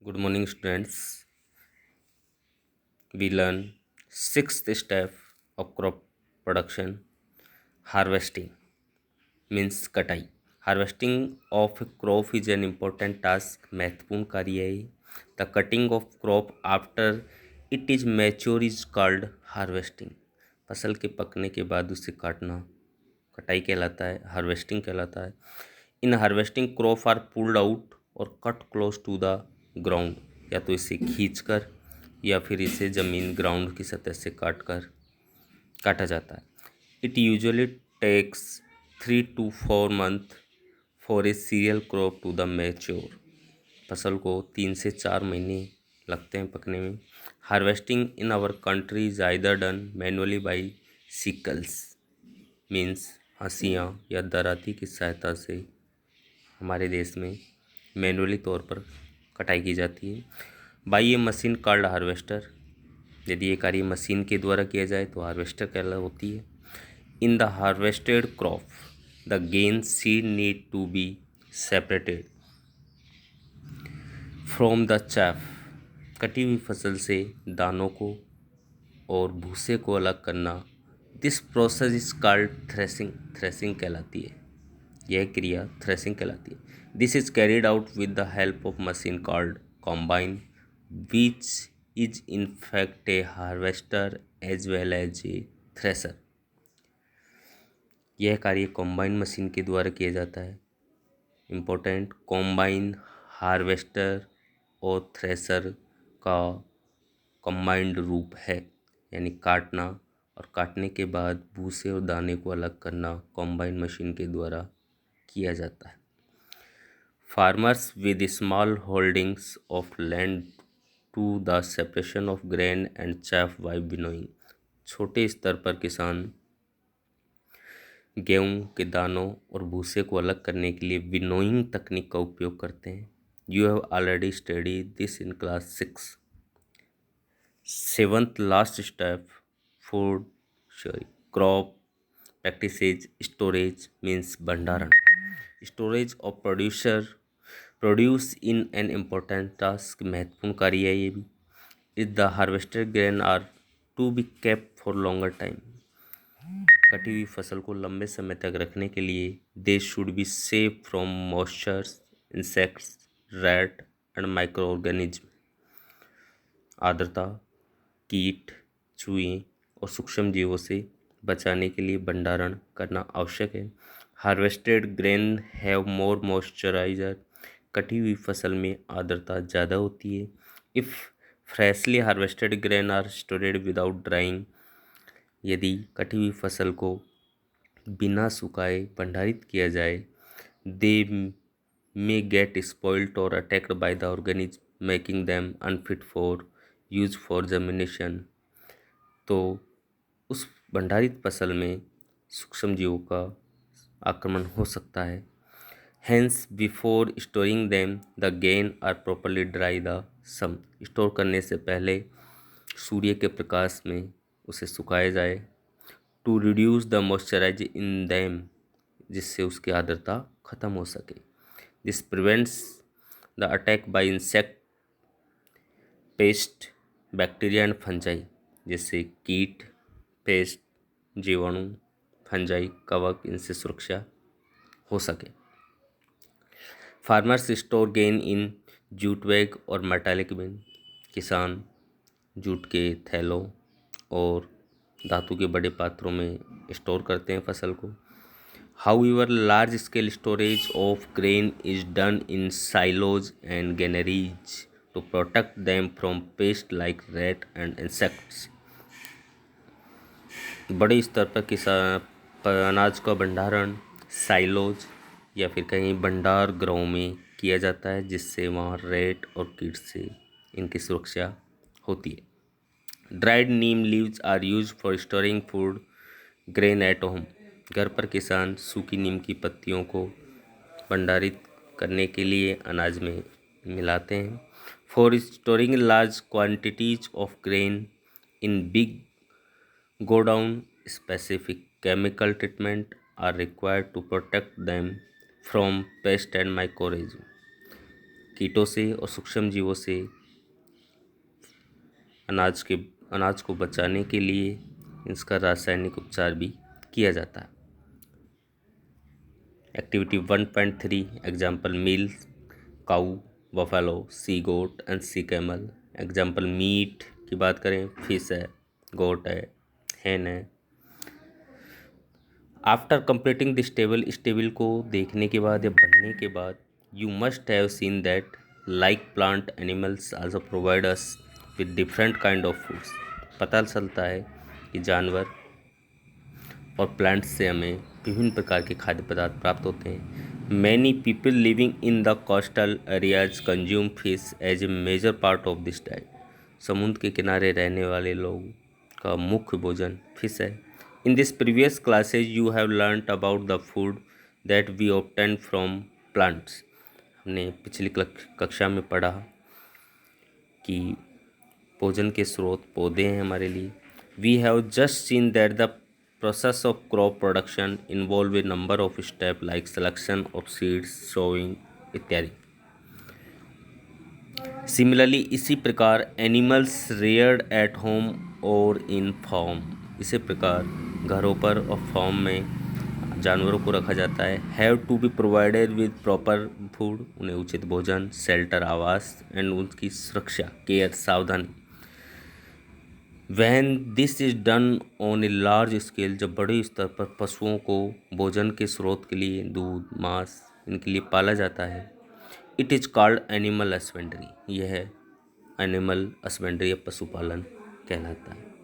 Good morning, students. We learn sixth step of crop production, harvesting means कटाई. Harvesting of a crop is an important task. महत्वपूर्ण कार्य है. The cutting of crop after it is mature is called harvesting. फसल के पकने के बाद उसे काटना कटाई कहलाता है, हार्वेस्टिंग कहलाता है. In harvesting crop are pulled out और cut close to the ground. या तो इसे खींचकर या फिर इसे ज़मीन ग्राउंड की सतह से काटा जाता है. It usually takes 3 to 4 month for a cereal crop to the mature. फसल को 3 से 4 महीने लगते हैं पकने में. Harvesting in our country is either done manually by sickles means हंसियाँ या दराती की सहायता से हमारे देश में मैनुअली तौर पर कटाई की जाती है. By A machine called harvester. यदि ये कार्य मशीन के द्वारा किया जाए तो हार्वेस्टर कहला होती है. In the harvested crop the grain seed need to be separated from the chaff. कटी हुई फसल से दानों को और भूसे को अलग करना. This process is called threshing. Threshing कहलाती है. यह क्रिया थ्रेसिंग कहलाती है. This is carried out with the help of machine called combine which is in fact a harvester as well as a thresher. यह कार्य कॉम्बाइन मशीन के द्वारा किया जाता है. इम्पोर्टेंट, कॉम्बाइन हार्वेस्टर और थ्रेसर का कंबाइंड रूप है. यानी काटना और काटने के बाद भूसे और दाने को अलग करना कॉम्बाइन मशीन के द्वारा किया जाता है. Farmers with small holdings of land to the separation of grain and chaff by winnowing. छोटे स्तर पर किसान गेहूं के दानों और भूसे को अलग करने के लिए विनोइंग तकनीक का उपयोग करते हैं. You have already study this in class 6. Seventh last step food crop practices storage means भंडारण. Storage of produce in an important task. महत्वपूर्ण कार्य है ये भी. Is the harvested grain are to be kept for longer time. कटी हुई फसल को लंबे समय तक रखने के लिए they should be safe from moistures, insects, rat and micro organism. आर्द्रता, कीट, चूहे और सूक्ष्म जीवों से बचाने के लिए भंडारण करना आवश्यक है. Harvested grain have more moisturizer. कटी हुई फसल में आर्द्रता ज़्यादा होती है. If freshly harvested grain are stored without drying. यदि कटी हुई फसल को बिना सुखाए भंडारित किया जाए दे मे गेट स्पॉइल्ड और attacked by the organism making them unfit for use for germination. तो उस भंडारित फसल में सूक्ष्म जीवों का आक्रमण हो सकता है. Hence before storing them the grain are properly dry the sun. Store करने से पहले सूर्य के प्रकाश में उसे सुखाया जाए. To reduce the moisturize in them. जिससे उसकी आर्द्रता ख़त्म हो सके. This prevents the attack by insect, pest, bacteria and fungi. जिससे कीट, पेस्ट, जीवाणु, फंजाई, कवक इनसे सुरक्षा हो सके. Farmers store gain in jute bag और मेटालिक बिन. किसान जूट के थैलों और धातु के बड़े पात्रों में स्टोर करते हैं फसल को. However large scale storage of grain is done in silos and granaries to protect them from pest like rat and insects. बड़े स्तर पर अनाज का भंडारण साइलोज या फिर कहीं भंडार गृहों में किया जाता है जिससे वहाँ रैट और कीट से इनकी सुरक्षा होती है. Dried neem leaves are use for storing food grain at home. घर पर किसान सूखी नीम की पत्तियों को भंडारित करने के लिए अनाज में मिलाते हैं. For storing large quantities of grain in big godown specific chemical treatment are required to protect them from pest and microorganism. कीटों से और सूक्ष्म जीवों से अनाज को बचाने के लिए इसका रासायनिक उपचार भी किया जाता है। Activity 1.3 example milk cow, buffalo, she goat and she camel. Example meat की बात करें, फिश है, गोट है, हैन है। आफ्टर कंप्लीटिंग दिस टेबल, इस टेबल को देखने के बाद या पढ़ने के बाद, you must have seen that like plant animals also provide us with different kind of foods. पता चलता है कि जानवर और प्लांट्स से हमें विभिन्न प्रकार के खाद्य पदार्थ प्राप्त होते हैं। Many people living in the coastal areas consume fish as a major part of this diet. समुद्र के किनारे रहने वाले लोग का मुख्य भोजन फिश है। In this previous classes you have learned about the food that we obtain from plants. हमने पिछली कक्षा में पढ़ा कि भोजन के स्रोत पौधे हैं हमारे लिए। We have just seen that the process of crop production involve a number of step like selection of seeds, sowing इत्यादि। सिमिलरली इसी प्रकार एनिमल्स रेयर्ड एट होम और इन फार्म, इसी प्रकार घरों पर और फार्म में जानवरों को रखा जाता है। Have to be provided with proper food, उन्हें उचित भोजन, शेल्टर आवास एंड उनकी सुरक्षा, केयर सावधानी। When this is done on a large scale, जब बड़े स्तर पर पशुओं को भोजन के स्रोत के लिए दूध, मांस इनके लिए पाला जाता है, it is called animal husbandry. यह एनिमल हस्बेंड्री या पशुपालन कहलाता है।